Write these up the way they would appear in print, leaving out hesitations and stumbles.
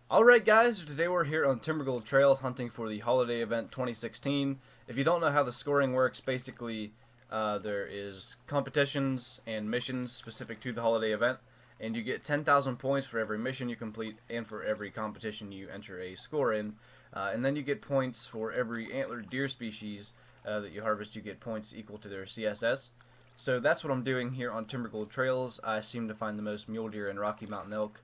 Alright guys, today we're here on Timbergold Trails hunting for the holiday event 2016. If you don't know how the scoring works, basically there is competitions and missions specific to the holiday event, and you get 10,000 points for every mission you complete and for every competition you enter a score in. And then you get points for every antlered deer species that you harvest. You get points equal to their CSS. So that's what I'm doing here on Timbergold Trails. I seem to find the most mule deer and Rocky Mountain elk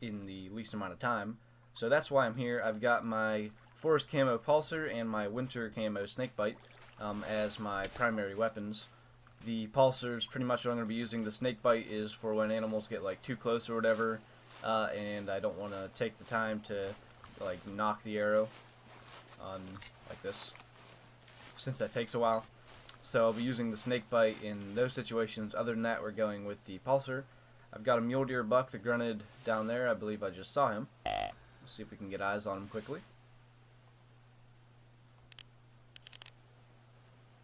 in the least amount of time. So that's why I'm here. I've got my forest camo pulsar and my winter camo snakebite as my primary weapons. The pulsar's pretty much what I'm going to be using. The snakebite is for when animals get like too close or whatever, and I don't want to take the time to like knock the arrow on like this, since that takes a while. So I'll be using the snakebite in those situations. Other than that, we're going with the pulsar. I've got a mule deer buck that grunted down there. I believe I just saw him. Let's see if we can get eyes on him quickly.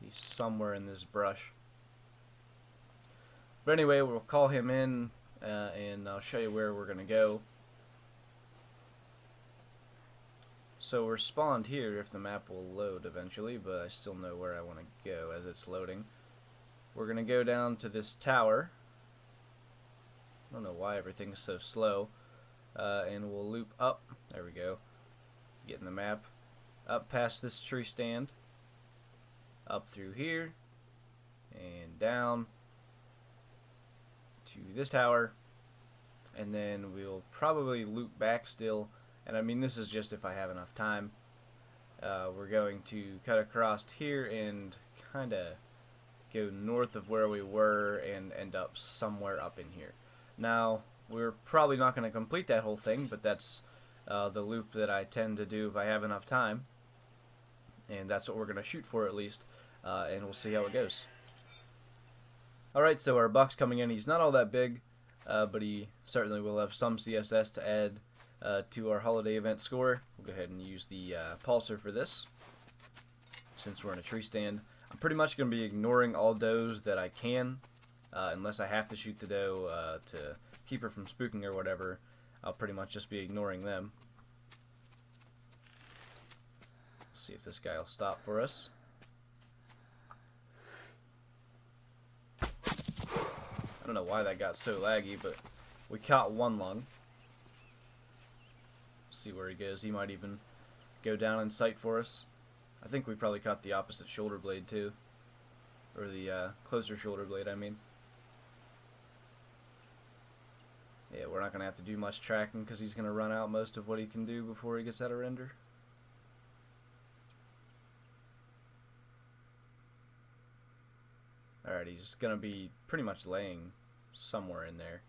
He's somewhere in this brush. But anyway, we'll call him in and I'll show you where we're going to go. So we're spawned here if the map will load eventually, but I still know where I want to go as it's loading. We're going to go down to this tower. I don't know why everything's so slow. And we'll loop up. There we go. Getting the map. Up past this tree stand. Up through here. And down to this tower. And then we'll probably loop back still. And I mean, this is just if I have enough time. We're going to cut across here and kind of go north of where we were and end up somewhere up in here. Now, we're probably not going to complete that whole thing, but that's the loop that I tend to do if I have enough time. And that's what we're going to shoot for at least, and we'll see how it goes. Alright, so our buck's coming in. He's not all that big, but he certainly will have some CSS to add to our holiday event score. We'll go ahead and use the pulsar for this, since we're in a tree stand. I'm pretty much going to be ignoring all does that I can. Unless I have to shoot the doe to keep her from spooking or whatever, I'll pretty much just be ignoring them. Let's see if this guy will stop for us. I don't know why that got so laggy, but we caught one lung. See where he goes. He might even go down in sight for us. I think we probably caught the opposite shoulder blade too. Or the closer shoulder blade, I mean. Yeah, we're not going to have to do much tracking because he's going to run out most of what he can do before he gets out of render. Alright, he's going to be pretty much laying somewhere in there.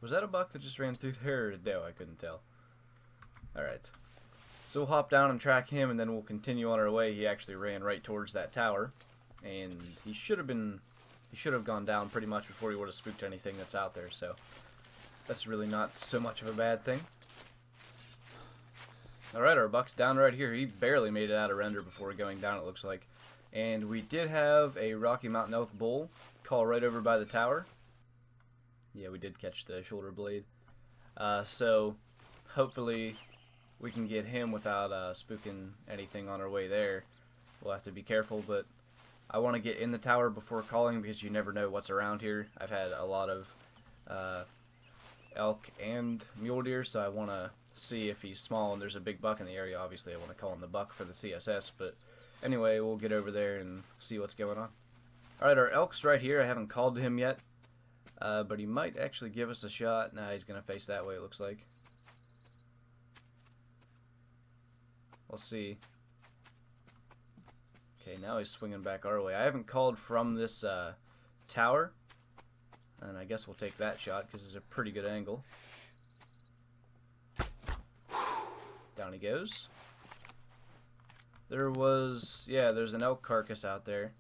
Was that a buck that just ran through there or a doe? I couldn't tell. Alright. So we'll hop down and track him and then we'll continue on our way. He actually ran right towards that tower. And he should have gone down pretty much before he would have spooked anything that's out there, so that's really not so much of a bad thing. Alright, our buck's down right here. He barely made it out of render before going down, it looks like. And we did have a Rocky Mountain elk bull call right over by the tower. Yeah, we did catch the shoulder blade. So hopefully we can get him without spooking anything on our way there. We'll have to be careful, but I want to get in the tower before calling because you never know what's around here. I've had a lot of elk and mule deer, so I want to see if he's small and there's a big buck in the area. Obviously I want to call him the buck for the CSS, but anyway, we'll get over there and see what's going on. Alright, our elk's right here. I haven't called to him yet, but he might actually give us a shot. Nah, he's going to face that way, it looks like. We'll see. Okay, now he's swinging back our way. I haven't called from this tower, and I guess we'll take that shot because it's a pretty good angle. Down he goes. There's an elk carcass out there.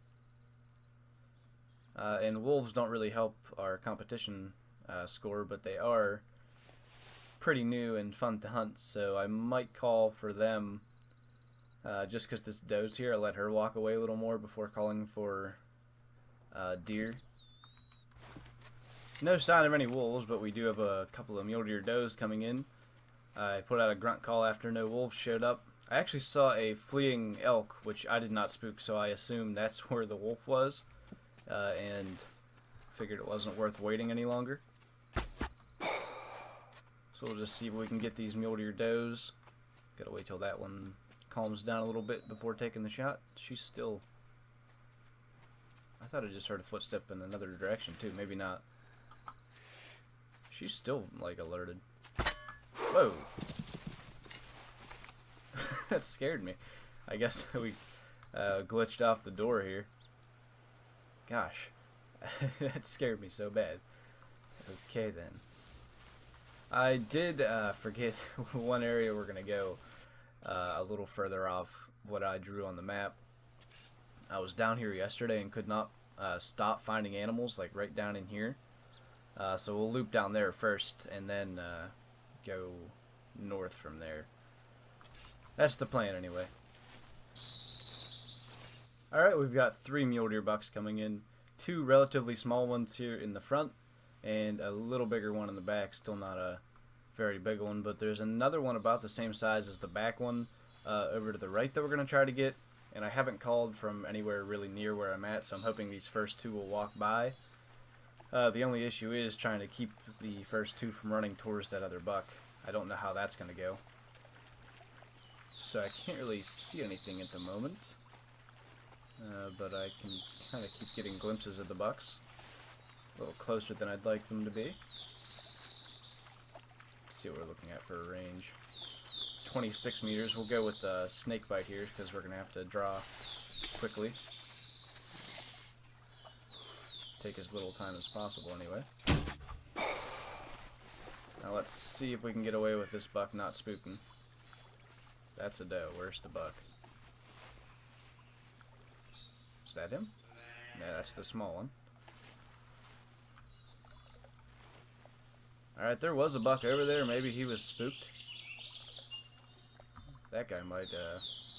And wolves don't really help our competition score, but they are pretty new and fun to hunt, so I might call for them just because this doe's here. I'll let her walk away a little more before calling for deer. No sign of any wolves, but we do have a couple of mule deer does coming in. I put out a grunt call after no wolves showed up. I actually saw a fleeing elk, which I did not spook, so I assumed that's where the wolf was, and figured it wasn't worth waiting any longer. So we'll just see if we can get these mule deer does. Gotta wait till that one calms down a little bit before taking the shot. She's still... I thought I just heard a footstep in another direction too. Maybe not. She's still like alerted. Whoa! That scared me. I guess we glitched off the door here. Gosh, that scared me so bad. Okay then. I did forget one area we're gonna go a little further off what I drew on the map. I was down here yesterday and could not stop finding animals, like right down in here. So we'll loop down there first and then go north from there. That's the plan anyway. Alright, we've got 3 mule deer bucks coming in. 2 relatively small ones here in the front and a little bigger one in the back. Still not a very big one, but there's another one about the same size as the back one over to the right that we're going to try to get. And I haven't called from anywhere really near where I'm at, so I'm hoping these first 2 will walk by. The only issue is trying to keep the first 2 from running towards that other buck. I don't know how that's going to go. So I can't really see anything at the moment. But I can kind of keep getting glimpses of the bucks. A little closer than I'd like them to be. Let's see what we're looking at for a range. 26 meters. We'll go with the snake bite here because we're going to have to draw quickly. Take as little time as possible anyway. Now let's see if we can get away with this buck not spooking. That's a doe. Where's the buck? Is that him? No, that's the small one. Alright, there was a buck over there. Maybe he was spooked. That guy might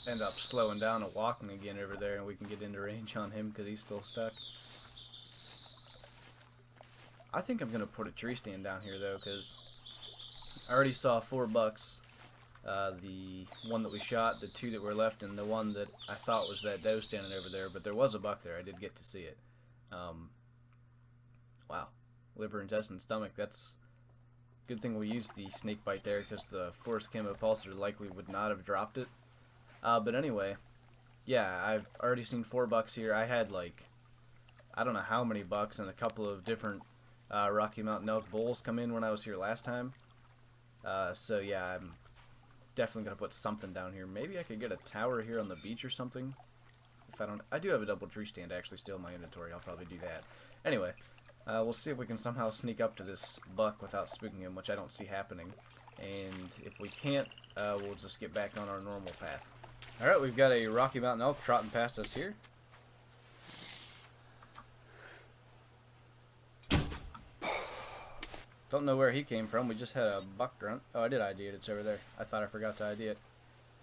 end up slowing down and walking again over there, and we can get into range on him because he's still stuck. I think I'm going to put a tree stand down here, though, because I already saw 4 bucks. The one that we shot, the 2 that were left, and the one that I thought was that doe standing over there, but there was a buck there. I did get to see it. Wow. Liver, intestine, stomach. That's good thing we used the snake bite there, because the force camo pulsar likely would not have dropped it. But anyway, yeah, I've already seen 4 bucks here. I had like, I don't know how many bucks and a couple of different Rocky Mountain elk bulls come in when I was here last time. So yeah, I'm definitely gonna put something down here. Maybe I could get a tower here on the beach or something. If I don't, I do have a double tree stand actually still in my inventory. I'll probably do that. Anyway, we'll see if we can somehow sneak up to this buck without spooking him, which I don't see happening. And if we can't, we'll just get back on our normal path. All right, we've got a Rocky Mountain elk trotting past us here. Don't know where he came from. We just had a buck grunt. Oh, I did ID it. It's over there. I thought I forgot to ID it.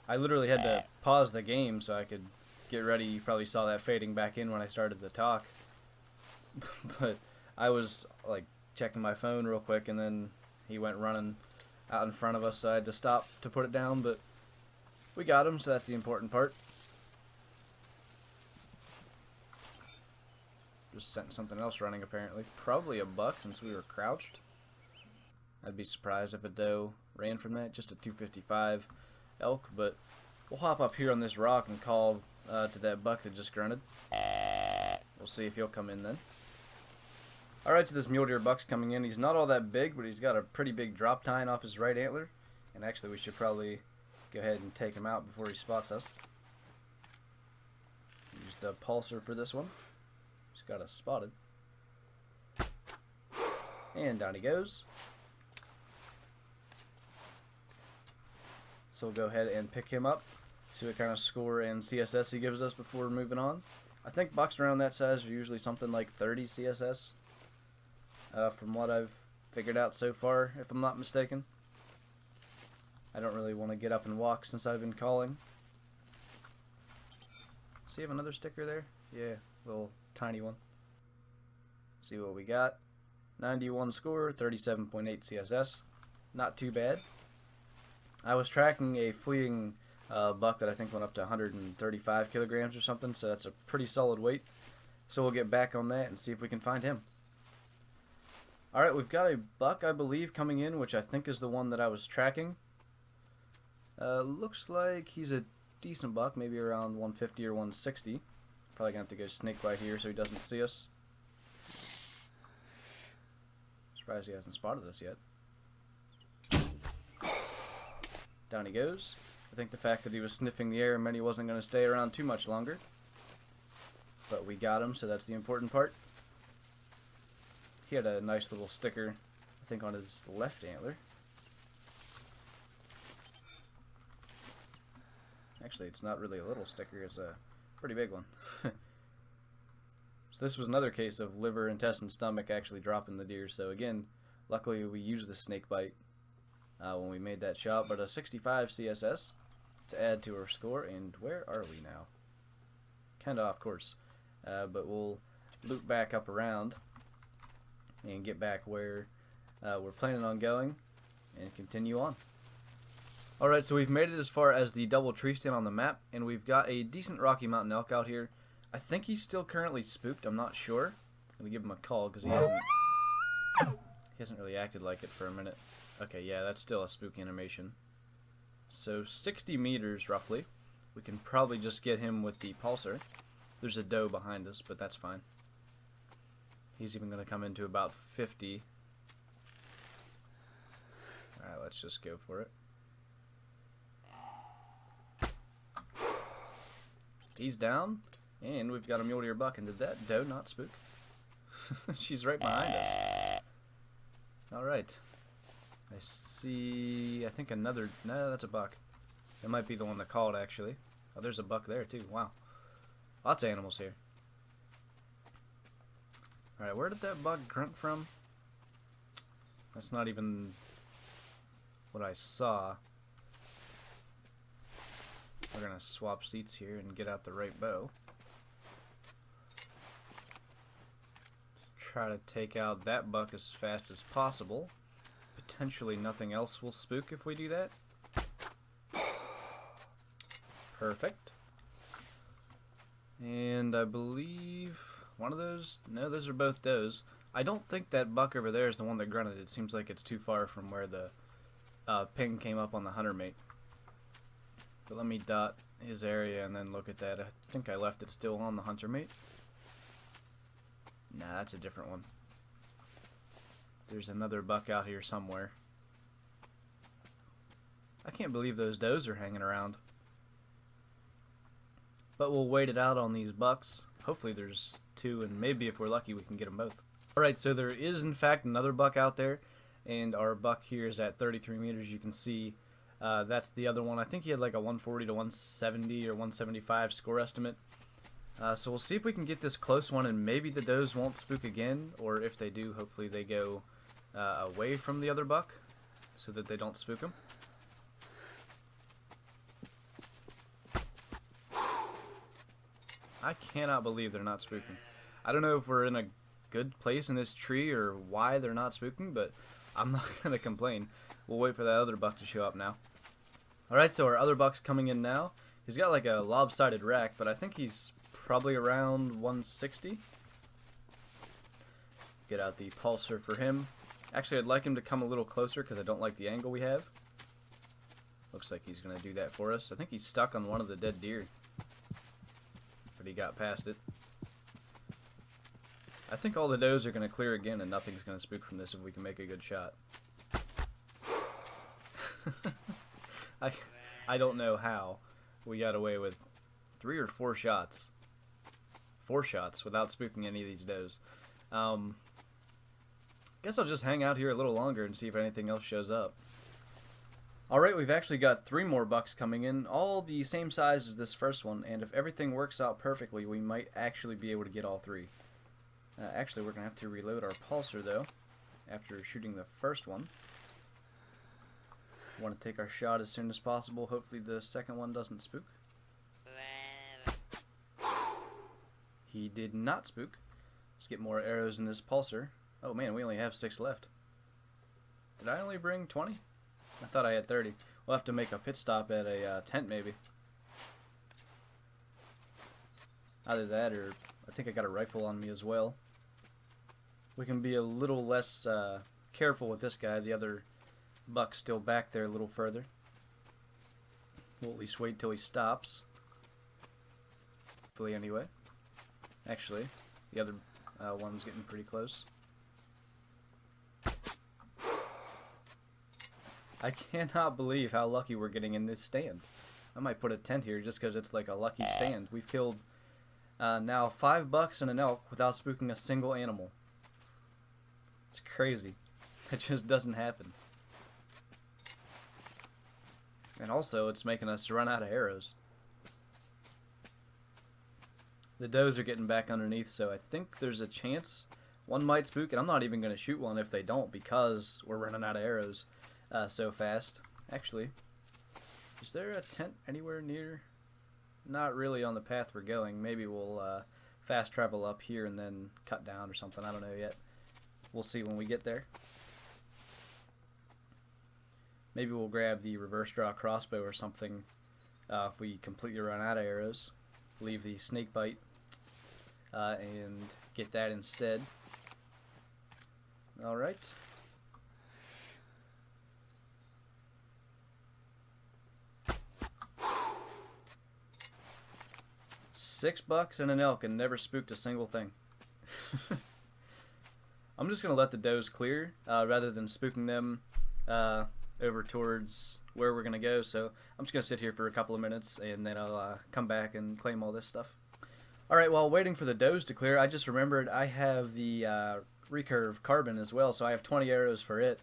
I literally had to pause the game so I could get ready. You probably saw that fading back in when I started the talk. But I was like checking my phone real quick, and then he went running out in front of us, so I had to stop to put it down. But we got him, so that's the important part. Just sent something else running apparently. Probably a buck since we were crouched. I'd be surprised if a doe ran from that. Just a 255 elk, but we'll hop up here on this rock and call to that buck that just grunted. We'll see if he'll come in then. Alright, so this mule deer buck's coming in. He's not all that big, but he's got a pretty big drop tine off his right antler. And actually, we should probably go ahead and take him out before he spots us. Use the pulsar for this one. Just got us spotted. And down he goes. So we'll go ahead and pick him up, see what kind of score and CSS he gives us before moving on. I think bucks around that size are usually something like 30 CSS, from what I've figured out so far, if I'm not mistaken. I don't really want to get up and walk since I've been calling. Does he have another sticker there? Yeah, little tiny one. See what we got. 91 score, 37.8 CSS. Not too bad. I was tracking a fleeing buck that I think went up to 135 kilograms or something, so that's a pretty solid weight. So we'll get back on that and see if we can find him. Alright, we've got a buck, I believe, coming in, which I think is the one that I was tracking. Looks like he's a decent buck, maybe around 150 or 160. Probably going to have to go snakebite here so he doesn't see us. Surprised he hasn't spotted us yet. Down he goes. I think the fact that he was sniffing the air meant he wasn't going to stay around too much longer. But we got him, so that's the important part. He had a nice little sticker, I think, on his left antler. Actually, it's not really a little sticker, it's a pretty big one. So this was another case of liver, intestine, stomach actually dropping the deer. So again, luckily we used the snake bite when we made that shot. But a 65 CSS to add to our score. And where are we now? Kind of off course. But we'll loop back up around and get back where we're planning on going and continue on. Alright, so we've made it as far as the double tree stand on the map, and we've got a decent Rocky Mountain elk out here. I think he's still currently spooked, I'm not sure. I'm going to give him a call because he hasn't really acted like it for a minute. Okay, yeah, that's still a spook animation. So 60 meters roughly. We can probably just get him with the pulsar. There's a doe behind us, but that's fine. He's even going to come into about 50. Alright, let's just go for it. He's down, and we've got a mule deer buck. And did that doe not spook? She's right behind us. Alright. I see, I think another, no, that's a buck. It might be the one that called, actually. Oh, there's a buck there, too. Wow. Lots of animals here. Alright, where did that buck grunt from? That's not even what I saw. We're going to swap seats here and get out the right bow. Try to take out that buck as fast as possible. Potentially nothing else will spook if we do that. Perfect. And I believe one of those, no, those are both does. I don't think that buck over there is the one that grunted. It seems like it's too far from where the ping came up on the hunter mate. But let me dot his area and then look at that. I think I left it still on the hunter mate. Nah, that's a different one. There's another buck out here somewhere. I can't believe those does are hanging around. But we'll wait it out on these bucks. Hopefully there's two, and maybe if we're lucky we can get them both. Alright, so there is in fact another buck out there, and our buck here is at 33 meters. You can see that's the other one. I think he had like a 140 to 170 or 175 score estimate. So we'll see if we can get this close one, and maybe the does won't spook again, or if they do, hopefully they go away from the other buck so that they don't spook him. I cannot believe they're not spooking. I don't know if we're in a good place in this tree or why they're not spooking, but I'm not going to complain. We'll wait for that other buck to show up now. Alright, so our other buck's coming in now. He's got like a lopsided rack, but I think he's probably around 160. Get out the pulsar for him. Actually, I'd like him to come a little closer because I don't like the angle we have. Looks like he's going to do that for us. I think he's stuck on one of the dead deer. But he got past it. I think all the does are going to clear again and nothing's going to spook from this if we can make a good shot. I don't know how we got away with 3 or 4 shots. 4 shots without spooking any of these does. Guess I'll just hang out here a little longer and see if anything else shows up. Alright, we've actually got 3 more bucks coming in, all the same size as this first one, and if everything works out perfectly, we might actually be able to get all 3. Actually, we're going to have to reload our pulsar, though, after shooting the first one. Want to take our shot as soon as possible. Hopefully the second one doesn't spook. He did not spook. Let's get more arrows in this pulsar. Oh man, we only have 6 left. Did I only bring 20? I thought I had 30. We'll have to make a pit stop at a tent maybe. Either that or I think I got a rifle on me as well. We can be a little less careful with this guy. The other buck's still back there a little further. We'll at least wait till he stops. Hopefully anyway. Actually, the other one's getting pretty close. I cannot believe how lucky we're getting in this stand. I might put a tent here just because it's like a lucky stand. We've killed now 5 bucks and an elk without spooking a single animal. It's crazy. It just doesn't happen. And also, it's making us run out of arrows. The does are getting back underneath, so I think there's a chance one might spook, and I'm not even going to shoot one if they don't because we're running out of arrows so fast. Actually, is there a tent anywhere near? Not really on the path we're going. Maybe we'll fast travel up here and then cut down or something. I don't know yet. We'll see when we get there. Maybe we'll grab the reverse draw crossbow or something if we completely run out of arrows. Leave the snake bite and get that instead. Alright. $6 and an elk and never spooked a single thing. I'm just going to let the does clear rather than spooking them over towards where we're going to go. So I'm just going to sit here for a couple of minutes and then I'll come back and claim all this stuff. Alright, while waiting for the does to clear, I just remembered I have the recurve carbon as well, so I have 20 arrows for it.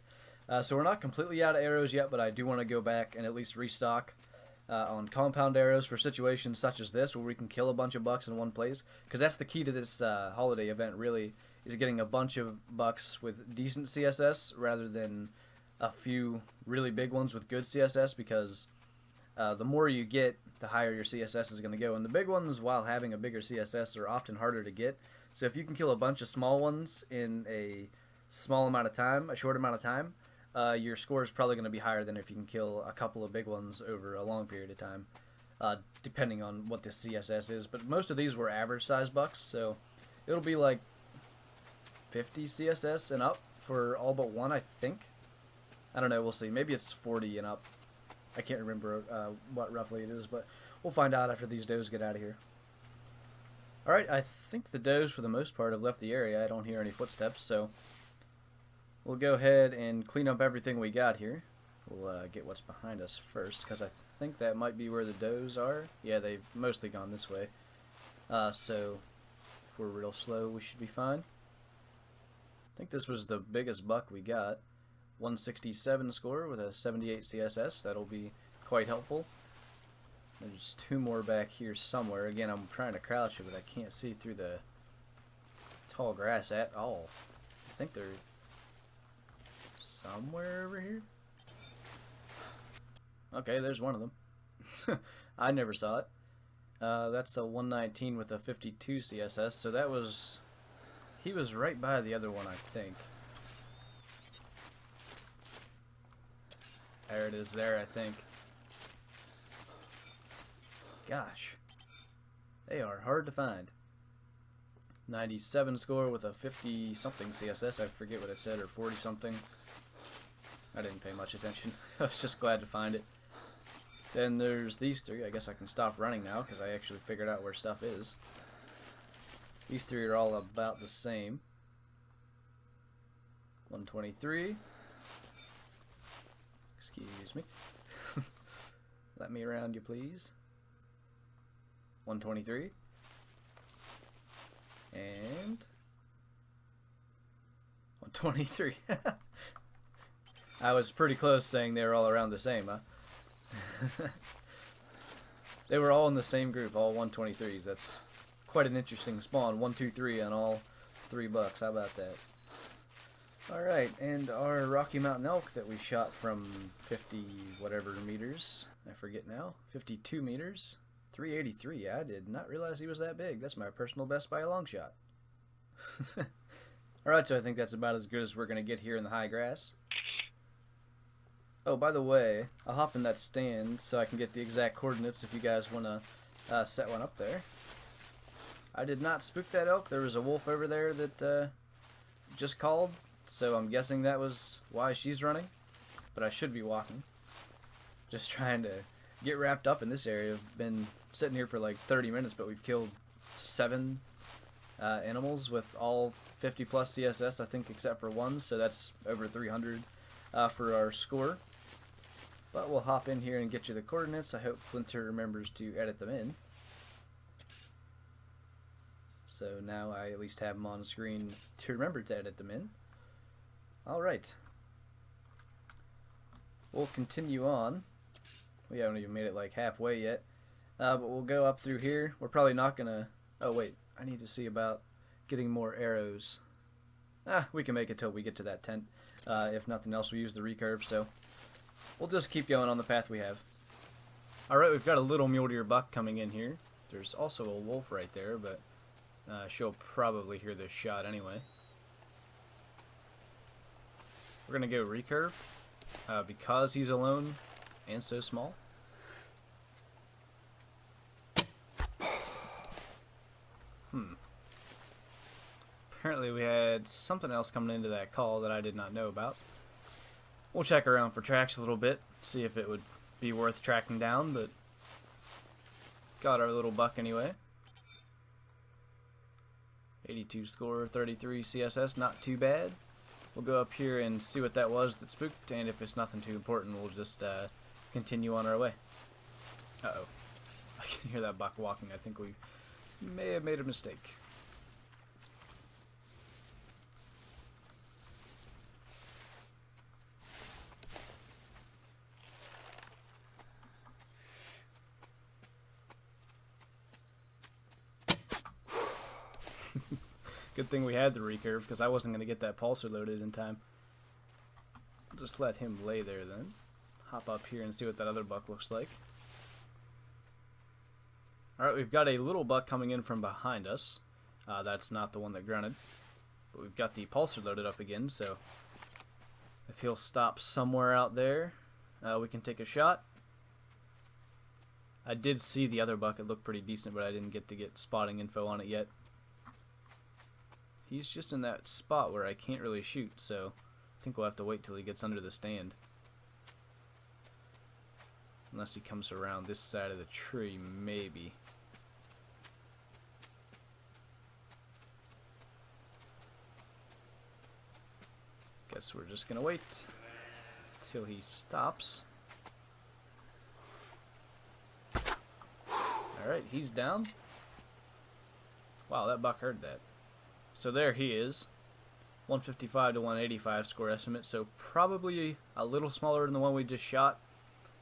So we're not completely out of arrows yet, but I do want to go back and at least restock on compound arrows for situations such as this where we can kill a bunch of bucks in one place, because that's the key to this holiday event really, is getting a bunch of bucks with decent CSS rather than a few really big ones with good CSS, because the more you get, the higher your CSS is going to go, and the big ones, while having a bigger CSS, are often harder to get. So if you can kill a bunch of small ones in a small amount of time, a short amount of time, your score is probably going to be higher than if you can kill a couple of big ones over a long period of time, depending on what the CSS is. But most of these were average size bucks, so it'll be like 50 CSS and up for all but one, I think. I don't know, we'll see. Maybe it's 40 and up. I can't remember what roughly it is, but we'll find out after these does get out of here. Alright, I think the does for the most part have left the area. I don't hear any footsteps, so we'll go ahead and clean up everything we got here. We'll get what's behind us first, because I think that might be where the does are. Yeah, they've mostly gone this way. So if we're real slow, we should be fine. I think this was the biggest buck we got. 167 score with a 78 CSS. That'll be quite helpful. There's 2 more back here somewhere. Again, I'm trying to crouch it, but I can't see through the tall grass at all. I think they're somewhere over here. Okay, there's one of them. I never saw it. That's a 119 with a 52 CSS, so that was... he was right by the other one, I think. There it is there, I think. Gosh. They are hard to find. 97 score with a 50-something CSS. I forget what it said, or 40-something. I didn't pay much attention. I was just glad to find it. Then there's these 3. I guess I can stop running now, because I actually figured out where stuff is. These 3 are all about the same. 123. Excuse me. Let me around you, please. 123. And 123. I was pretty close saying they were all around the same, huh? They were all in the same group, all 123s. That's quite an interesting spawn. 1, 2, 3 on all 3 bucks. How about that? Alright, and our Rocky Mountain elk that we shot from 50 whatever meters, I forget now, 52 meters, 383. I did not realize he was that big. That's my personal best by a long shot. Alright, so I think that's about as good as we're going to get here in the high grass. Oh, by the way, I'll hop in that stand so I can get the exact coordinates if you guys want to set one up there. I did not spook that elk. There was a wolf over there that just called, so I'm guessing that was why she's running. But I should be walking. Just trying to get wrapped up in this area. I've been sitting here for like 30 minutes, but we've killed 7 animals with all 50 plus CSS, I think, except for one, so that's over 300 for our score. But we'll hop in here and get you the coordinates. I hope Flinter remembers to edit them in. So now I at least have them on screen to remember to edit them in. Alright. We'll continue on. We haven't even made it like halfway yet. But we'll go up through here. We're probably not going to... Oh wait, I need to see about getting more arrows. We can make it till we get to that tent. If nothing else, we use the recurve, so... We'll just keep going on the path we have. Alright, we've got a little mule deer buck coming in here. There's also a wolf right there, but she'll probably hear this shot anyway. We're going to go recurve because he's alone and so small. Apparently we had something else coming into that call that I did not know about. We'll check around for tracks a little bit, see if it would be worth tracking down, but got our little buck anyway. 82 score, 33 CSS, not too bad. We'll go up here and see what that was that spooked, and if it's nothing too important, we'll just continue on our way. Uh-oh. I can hear that buck walking. I think we may have made a mistake. Good thing we had the recurve, because I wasn't going to get that pulsar loaded in time. I'll just let him lay there then. Hop up here and see what that other buck looks like. Alright, we've got a little buck coming in from behind us. That's not the one that grunted. But we've got the pulsar loaded up again, so if he'll stop somewhere out there, we can take a shot. I did see the other buck. It looked pretty decent, but I didn't get to get spotting info on it yet. He's just in that spot where I can't really shoot, so I think we'll have to wait till he gets under the stand. Unless he comes around this side of the tree, maybe. Guess we're just gonna wait till he stops. Alright, he's down. Wow, that buck heard that. So there he is. 155 to 185 score estimate, so probably a little smaller than the one we just shot.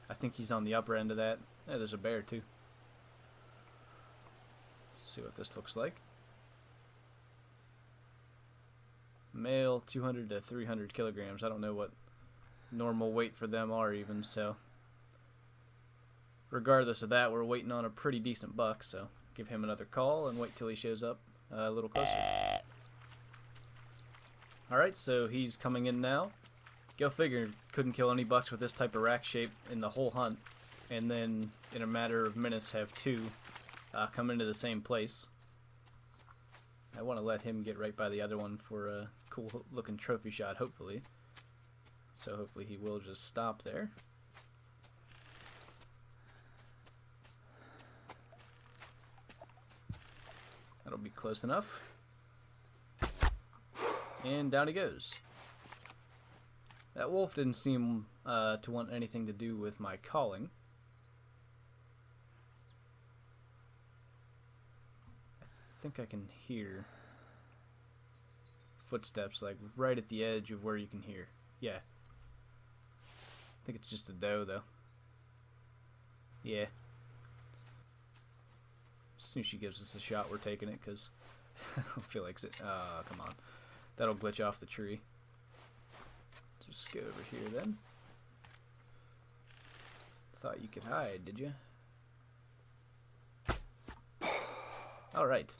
I think he's on the upper end of that. Yeah, there's a bear too. Let's see what this looks like. Male, 200 to 300 kilograms. I don't know what normal weight for them are even, so regardless of that, we're waiting on a pretty decent buck, so give him another call and wait till he shows up a little closer. Alright, so he's coming in now. Go figure, couldn't kill any bucks with this type of rack shape in the whole hunt, and then in a matter of minutes have 2 come into the same place. I want to let him get right by the other one for a cool looking trophy shot, hopefully. So hopefully he will just stop there. That'll be close enough. And down he goes. That wolf didn't seem to want anything to do with my calling. I think I can hear footsteps like right at the edge of where you can hear. Yeah. I think it's just a doe though. Yeah. As soon as she gives us a shot, we're taking it because I feel like come on. That'll glitch off the tree. Just go over here then. Thought you could hide, did you? Alright.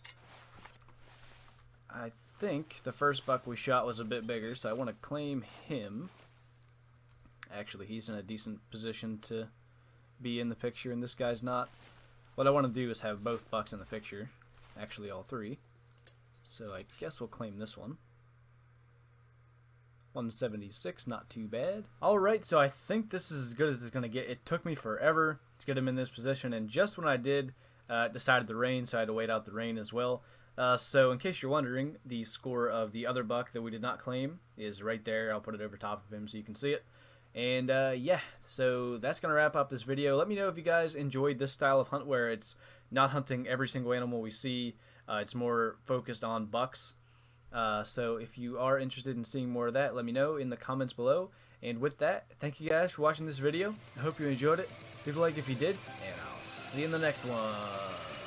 I think the first buck we shot was a bit bigger, so I want to claim him. Actually, he's in a decent position to be in the picture, and this guy's not. What I want to do is have both bucks in the picture. Actually, all three. So I guess we'll claim this one. 176, not too bad. Alright, so I think this is as good as it's going to get. It took me forever to get him in this position, and just when I did, it decided to rain, so I had to wait out the rain as well. So in case you're wondering, the score of the other buck that we did not claim is right there. I'll put it over top of him so you can see it. And yeah, so that's going to wrap up this video. Let me know if you guys enjoyed this style of hunt where it's not hunting every single animal we see. It's more focused on bucks. So if you are interested in seeing more of that, let me know in the comments below. And with that, thank you guys for watching this video. I hope you enjoyed it. Leave a like if you did, and I'll see you in the next one.